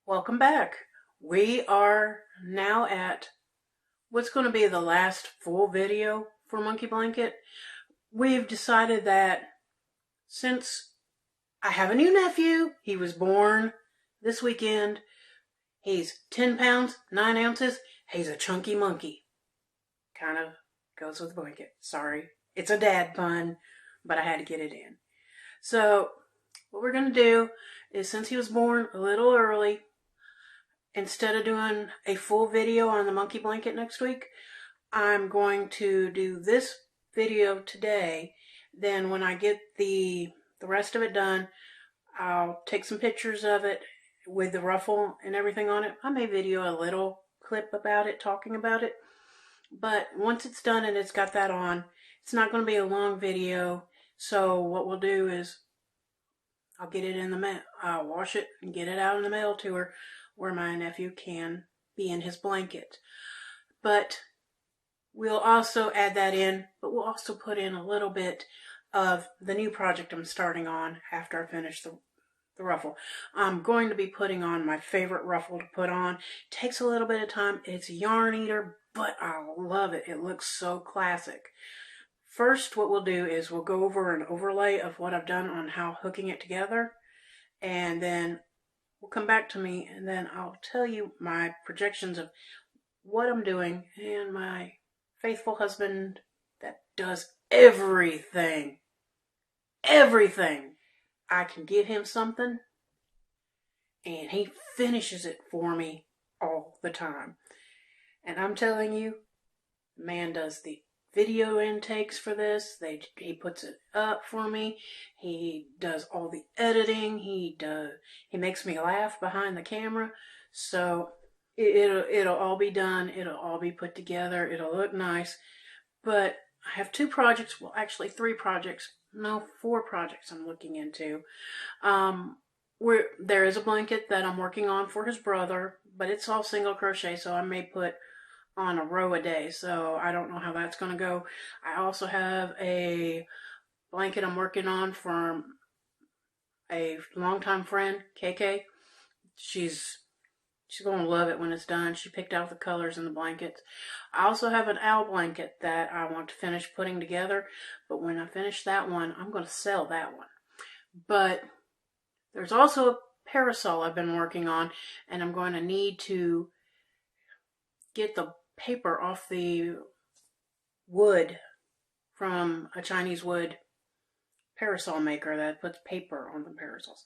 Welcome back. We are now at what's going to be the last full video for Monkey Blanket. We've decided that since I have a new nephew, he was born this weekend, he's 10 pounds, 9 ounces, he's a chunky monkey. Kind of goes with blanket. Sorry. It's a dad pun, but I had to get it in. So, what we're going to do is since he was born a little early, instead of doing a full video on the monkey blanket next week, I'm going to do this video today. Then when I get the rest of it done, I'll take some pictures of it with the ruffle and everything on it. I may video a little clip about it, talking about it. But once it's done and it's got that on, it's not going to be a long video. So what we'll do is I'll get it in the mail. I'll wash it and get it out in the mail to her where my nephew can be in his blanket. But we'll also add that in, but we'll also put in a little bit of the new project I'm starting on after I finish the ruffle. I'm going to be putting on my favorite ruffle to put on. It takes a little bit of time. It's Yarn Eater, but I love it. It looks so classic. First, what we'll do is we'll go over an overlay of what I've done on how hooking it together, and then we'll come back to me, and then I'll tell you my projections of what I'm doing, and my faithful husband that does everything. Everything. I can give him something, and he finishes it for me all the time. And I'm telling you, the man does the video intakes for this. He puts it up for me. He does all the editing. He makes me laugh behind the camera. So it'll all be done. It'll all be put together. It'll look nice. But I have 2 projects. Well, actually 3 projects. No, 4 projects I'm looking into. There is a blanket that I'm working on for his brother, but it's all single crochet, so I may put on a row a day, so I don't know how that's going to go. I also have a blanket I'm working on for a longtime friend, KK. She's going to love it when it's done. She picked out the colors in the blankets. I also have an owl blanket that I want to finish putting together, but when I finish that one, I'm going to sell that one. But there's also a parasol I've been working on, and I'm going to need to get the paper off the wood from a Chinese wood parasol maker that puts paper on the parasols.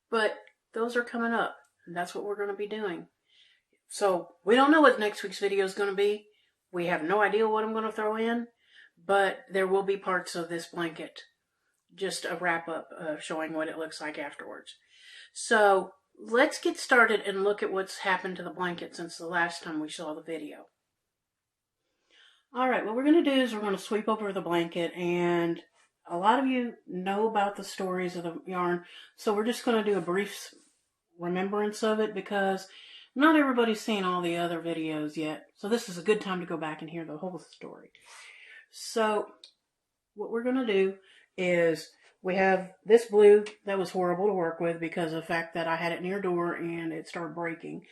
But those are coming up, and that's what we're going to be doing. So we don't know what next week's video is going to be. We have no idea what I'm going to throw in, but there will be parts of this blanket. Just a wrap up of showing what it looks like afterwards. So let's get started and look at what's happened to the blanket since the last time we saw the video. Alright, what we're going to do is we're going to sweep over the blanket, and a lot of you know about the stories of the yarn, so we're just going to do a brief remembrance of it because not everybody's seen all the other videos yet, so this is a good time to go back and hear the whole story. So what we're going to do is we have this blue that was horrible to work with because of the fact that I had it near door and it started breaking.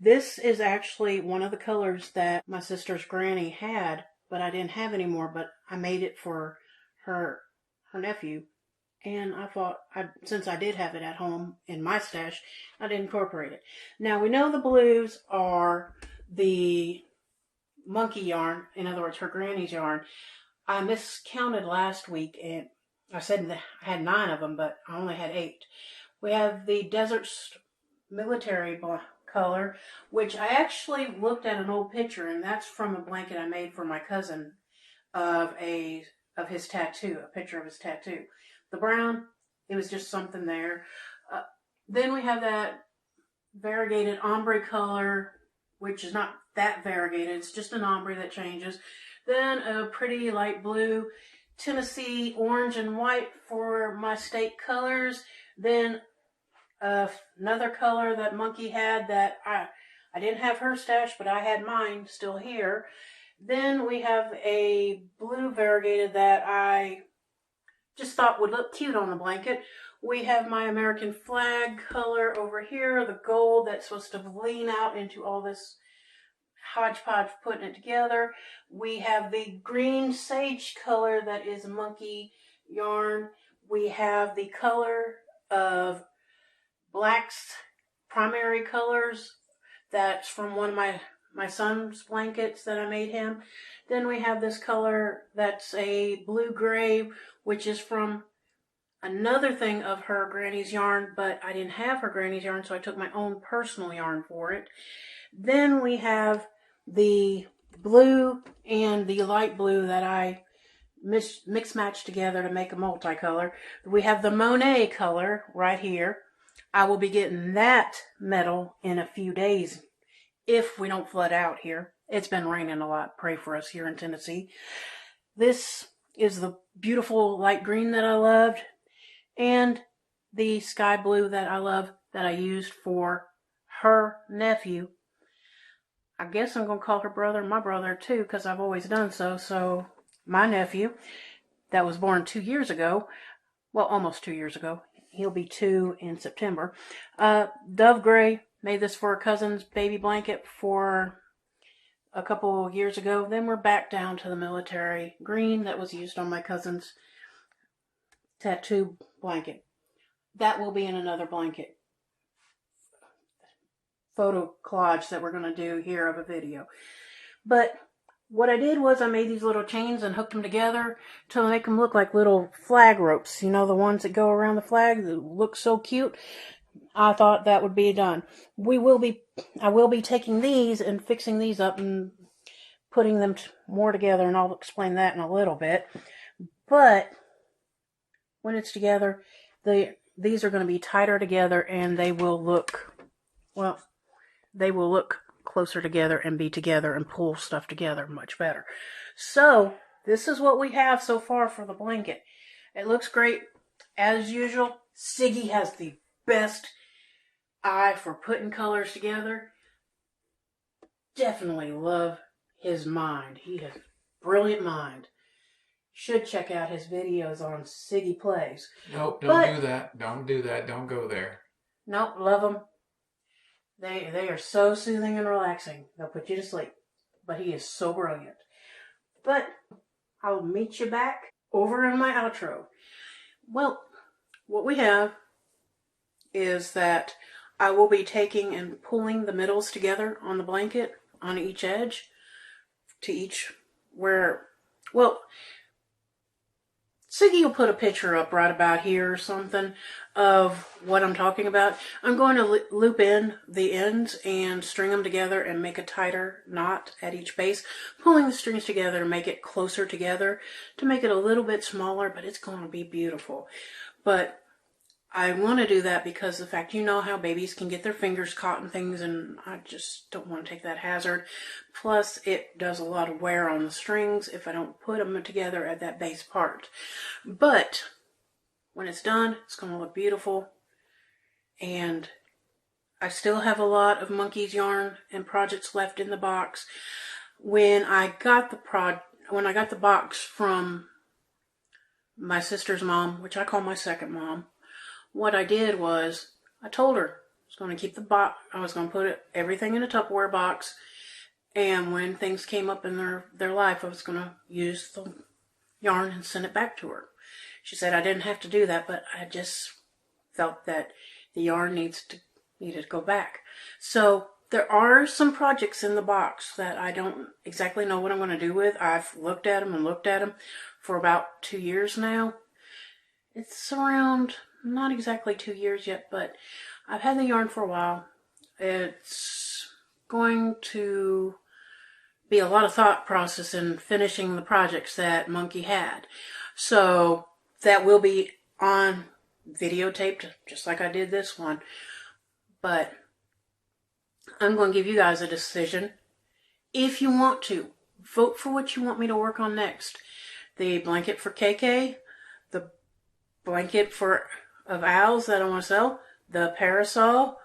This is actually one of the colors that my sister's granny had, but I didn't have anymore, but I made it for her nephew. And I thought, since I did have it at home in my stash, I'd incorporate it. Now, we know the blues are the monkey yarn, in other words, her granny's yarn. I miscounted last week, and I said I had 9 of them, but I only had 8. We have the Desert Military color, which I actually looked at an old picture, and that's from a blanket I made for my cousin of his tattoo, a picture of his tattoo. The brown, it was just something there. Then we have that variegated ombre color, which is not that variegated. It's just an ombre that changes. Then a pretty light blue, Tennessee orange and white for my state colors. Then another color that Monkey had that I didn't have her stash, but I had mine still here. Then we have a blue variegated that I just thought would look cute on the blanket, We have my American flag color over here, the gold that's supposed to lean out into all this hodgepodge putting it together. We have the green sage color that is monkey yarn. We have the color of Black's primary colors. That's from one of my son's blankets that I made him. Then we have this color that's a blue-gray, which is from another thing of her granny's yarn, but I didn't have her granny's yarn, so I took my own personal yarn for it. Then we have the blue and the light blue that I mix match together to make a multicolor. We have the Monet color right here. I will be getting that metal in a few days if we don't flood out here. It's been raining a lot. Pray for us here in Tennessee. This is the beautiful light green that I loved, and the sky blue that I love that I used for her nephew. I guess I'm going to call her brother my brother too, because I've always done so. So my nephew that was born 2 years ago, well, almost 2 years ago. He'll be 2 in September. Dove Gray made this for a cousin's baby blanket for a couple years ago. Then we're back down to the military green that was used on my cousin's tattoo blanket. That will be in another blanket photo collage that we're going to do here of a video. But what I did was I made these little chains and hooked them together to make them look like little flag ropes. You know, the ones that go around the flag that look so cute. I thought that would be done. I will be taking these and fixing these up and putting them more together, and I'll explain that in a little bit. But when it's together, these are going to be tighter together, and they will look, well, they will look closer together and be together and pull stuff together much better. So this is what we have so far for the blanket. It looks great. As usual, Siggy has the best eye for putting colors together. Definitely love his mind. He has a brilliant mind. Should check out his videos on Siggy Plays. Nope, don't do that. Don't do that. Don't go there. Nope, love them. They are so soothing and relaxing. They'll put you to sleep. But he is so brilliant. But I'll meet you back over in my outro. Well, what we have is that I will be taking and pulling the middles together on the blanket on each edge to each where, well, Siggy will put a picture up right about here or something of what I'm talking about. I'm going to loop in the ends and string them together and make a tighter knot at each base, pulling the strings together to make it closer together, to make it a little bit smaller, but it's going to be beautiful. But I want to do that because the fact, you know how babies can get their fingers caught in things, and I just don't want to take that hazard. Plus, it does a lot of wear on the strings if I don't put them together at that base part. But when it's done, it's going to look beautiful. And I still have a lot of Monkeys yarn and projects left in the box. When I got the box from my sister's mom, which I call my second mom, what I did was I told her I was going to keep the box. I was going to put everything in a Tupperware box, and when things came up in their life, I was going to use the yarn and send it back to her. She said I didn't have to do that, but I just felt that the yarn needed to go back. So there are some projects in the box that I don't exactly know what I'm going to do with. I've looked at them for about 2 years now. It's around, not exactly 2 years yet, but I've had the yarn for a while. It's going to be a lot of thought process in finishing the projects that Monkey had. So that will be on videotaped, just like I did this one. But I'm going to give you guys a decision. If you want to, vote for what you want me to work on next. The blanket for KK, the blanket of owls that I want to sell, the parasol,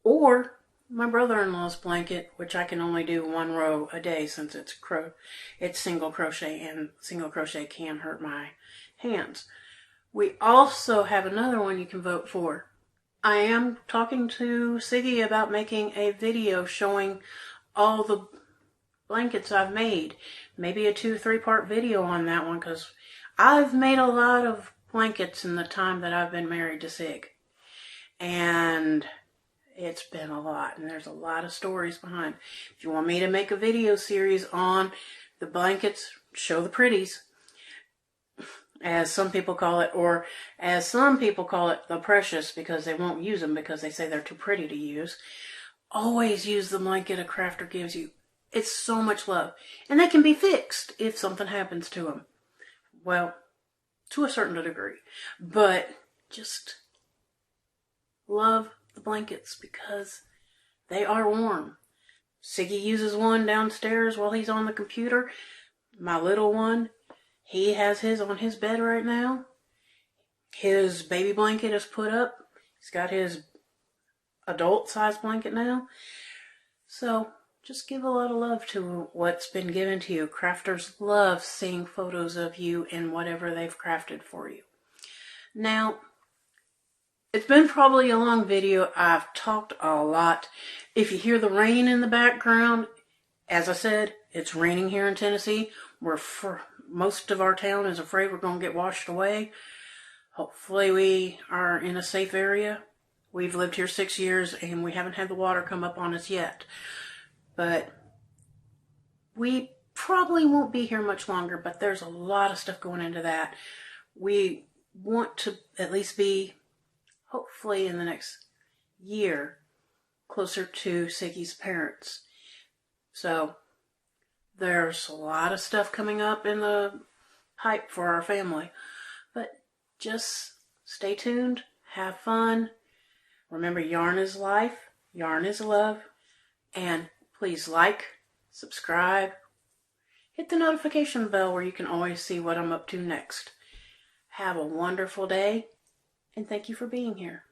or my brother-in-law's blanket, which I can only do 1 row a day since it's single crochet, and single crochet can hurt my hands. We also have another one you can vote for. I am talking to Siggy about making a video showing all the blankets I've made. Maybe a 2-3 part video on that one, because I've made a lot of blankets in the time that I've been married to Sig. And it's been a lot, and there's a lot of stories behind. If you want me to make a video series on the blankets, show the pretties, as some people call it, or as some people call it, the precious, because they won't use them because they say they're too pretty to use. Always use the blanket a crafter gives you. It's so much love. And they can be fixed if something happens to them. Well, to a certain degree. But just love the blankets because they are warm. Siggy uses one downstairs while he's on the computer. My little one, he has his on his bed right now. His baby blanket is put up. He's got his adult size blanket now. So just give a lot of love to what's been given to you. Crafters love seeing photos of you and whatever they've crafted for you. Now, it's been probably a long video. I've talked a lot. If you hear the rain in the background, as I said, it's raining here in Tennessee. Most of our town is afraid we're going to get washed away. Hopefully we are in a safe area. We've lived here 6 years and we haven't had the water come up on us yet. But we probably won't be here much longer, but there's a lot of stuff going into that. We want to at least be, hopefully in the next year, closer to Siggy's parents. So there's a lot of stuff coming up in the pipe for our family. But just stay tuned, have fun. Remember, yarn is life, yarn is love, and please like, subscribe, hit the notification bell where you can always see what I'm up to next. Have a wonderful day, and thank you for being here.